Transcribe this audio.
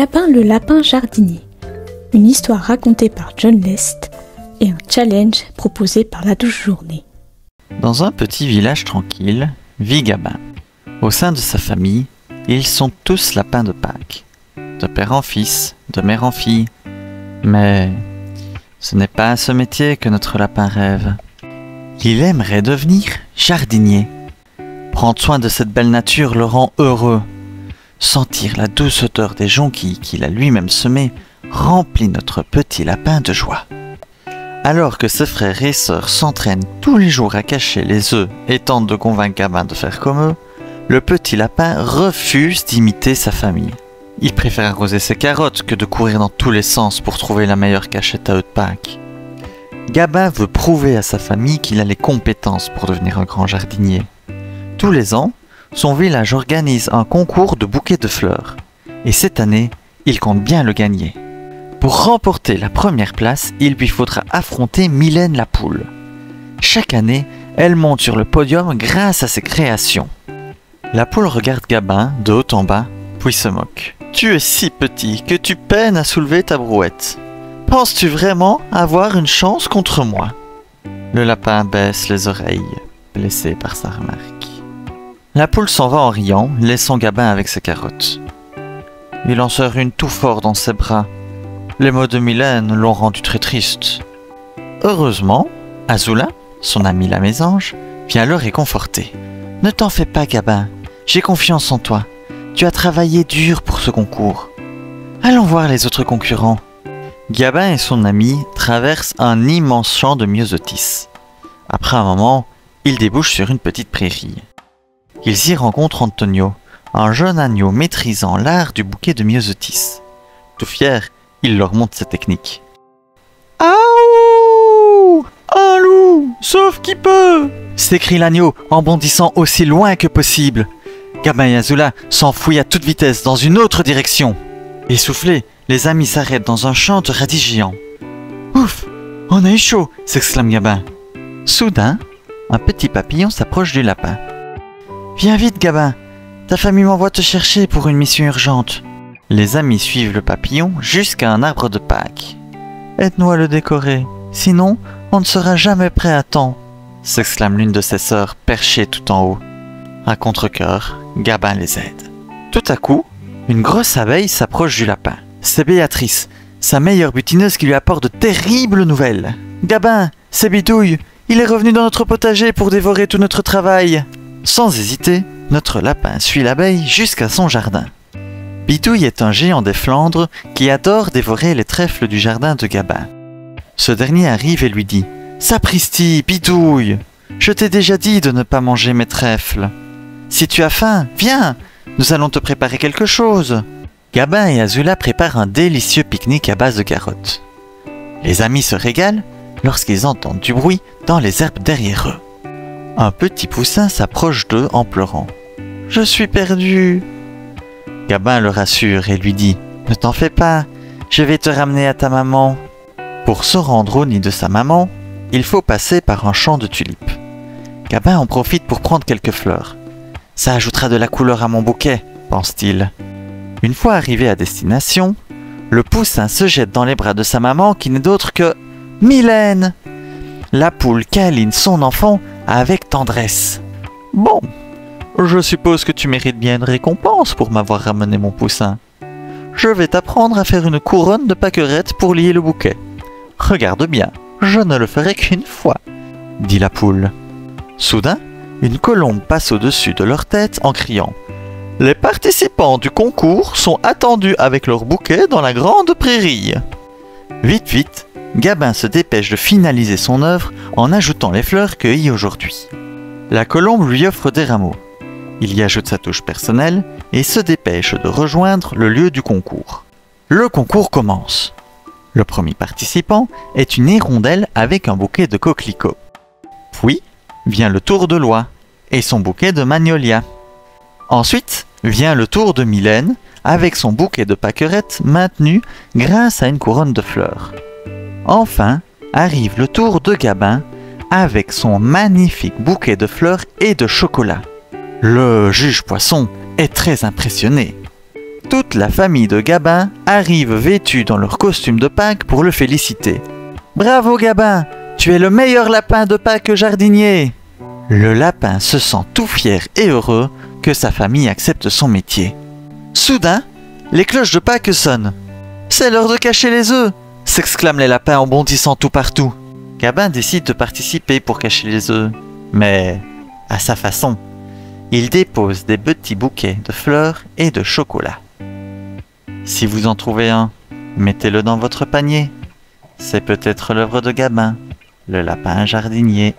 Gabin le lapin jardinier, une histoire racontée par John Lest et un challenge proposé par La Douce Journée. Dans un petit village tranquille, vit Gabin. Au sein de sa famille, ils sont tous lapins de Pâques, de père en fils, de mère en fille. Mais ce n'est pas à ce métier que notre lapin rêve. Il aimerait devenir jardinier. Prendre soin de cette belle nature le rend heureux. Sentir la douce odeur des jonquilles qu'il a lui-même semées remplit notre petit lapin de joie. Alors que ses frères et sœurs s'entraînent tous les jours à cacher les œufs et tentent de convaincre Gabin de faire comme eux, le petit lapin refuse d'imiter sa famille. Il préfère arroser ses carottes que de courir dans tous les sens pour trouver la meilleure cachette à œufs de Pâques. Gabin veut prouver à sa famille qu'il a les compétences pour devenir un grand jardinier. Tous les ans, son village organise un concours de bouquets de fleurs. Et cette année, il compte bien le gagner. Pour remporter la première place, il lui faudra affronter Mylène la poule. Chaque année, elle monte sur le podium grâce à ses créations. La poule regarde Gabin de haut en bas, puis se moque. « Tu es si petit que tu peines à soulever ta brouette. Penses-tu vraiment avoir une chance contre moi ?» Le lapin baisse les oreilles, blessé par sa remarque. La poule s'en va en riant, laissant Gabin avec ses carottes. Il en serre une tout fort dans ses bras. Les mots de Mylène l'ont rendu très triste. Heureusement, Azula, son amie la mésange, vient le réconforter. « Ne t'en fais pas, Gabin, j'ai confiance en toi. Tu as travaillé dur pour ce concours. Allons voir les autres concurrents. » Gabin et son ami traversent un immense champ de myosotis. Après un moment, ils débouchent sur une petite prairie. Ils y rencontrent Antonio, un jeune agneau maîtrisant l'art du bouquet de myosotis. Tout fier, il leur montre sa technique. « Aouh! Un loup! Sauf qui peut !» s'écrie l'agneau en bondissant aussi loin que possible. Gabin et Azula s'enfuient à toute vitesse dans une autre direction. Essoufflés, les amis s'arrêtent dans un champ de radis géants. « Ouf! On a eu chaud !» s'exclame Gabin. Soudain, un petit papillon s'approche du lapin. « Viens vite, Gabin! Ta famille m'envoie te chercher pour une mission urgente. » Les amis suivent le papillon jusqu'à un arbre de Pâques. « Aide-nous à le décorer, sinon on ne sera jamais prêt à temps !» s'exclame l'une de ses sœurs perchée tout en haut. À contre-cœur, Gabin les aide. Tout à coup, une grosse abeille s'approche du lapin. C'est Béatrice, sa meilleure butineuse, qui lui apporte de terribles nouvelles. « Gabin, c'est Bidouille, il est revenu dans notre potager pour dévorer tout notre travail !» Sans hésiter, notre lapin suit l'abeille jusqu'à son jardin. Bidouille est un géant des Flandres qui adore dévorer les trèfles du jardin de Gabin. Ce dernier arrive et lui dit « Sapristi, Bidouille, je t'ai déjà dit de ne pas manger mes trèfles. Si tu as faim, viens, nous allons te préparer quelque chose. » Gabin et Azula préparent un délicieux pique-nique à base de carottes. Les amis se régalent lorsqu'ils entendent du bruit dans les herbes derrière eux. Un petit poussin s'approche d'eux en pleurant. « Je suis perdu !» Gabin le rassure et lui dit « Ne t'en fais pas, je vais te ramener à ta maman. » Pour se rendre au nid de sa maman, il faut passer par un champ de tulipes. Gabin en profite pour prendre quelques fleurs. « Ça ajoutera de la couleur à mon bouquet », pense-t-il. Une fois arrivé à destination, le poussin se jette dans les bras de sa maman qui n'est d'autre que Mylène. La poule câline son enfant avec tendresse. « Bon, je suppose que tu mérites bien une récompense pour m'avoir ramené mon poussin. Je vais t'apprendre à faire une couronne de pâquerettes pour lier le bouquet. Regarde bien, je ne le ferai qu'une fois, » dit la poule. Soudain, une colombe passe au-dessus de leur tête en criant « Les participants du concours sont attendus avec leur bouquet dans la grande prairie. » Vite, vite, Gabin se dépêche de finaliser son œuvre en ajoutant les fleurs cueillies aujourd'hui. La colombe lui offre des rameaux. Il y ajoute sa touche personnelle et se dépêche de rejoindre le lieu du concours. Le concours commence. Le premier participant est une hirondelle avec un bouquet de coquelicots. Puis vient le tour de l'oie et son bouquet de magnolia. Ensuite vient le tour de Mylène avec son bouquet de pâquerettes maintenu grâce à une couronne de fleurs. Enfin arrive le tour de Gabin avec son magnifique bouquet de fleurs et de chocolat. Le juge poisson est très impressionné. « Toute la famille de Gabin arrive vêtue dans leur costume de Pâques pour le féliciter. « Bravo Gabin, tu es le meilleur lapin de Pâques jardinier !» Le lapin se sent tout fier et heureux que sa famille accepte son métier. Soudain, les cloches de Pâques sonnent. « C'est l'heure de cacher les œufs !» s'exclament les lapins en bondissant tout partout. Gabin décide de participer pour cacher les œufs, mais à sa façon. Il dépose des petits bouquets de fleurs et de chocolat. Si vous en trouvez un, mettez-le dans votre panier. C'est peut-être l'œuvre de Gabin, le lapin jardinier.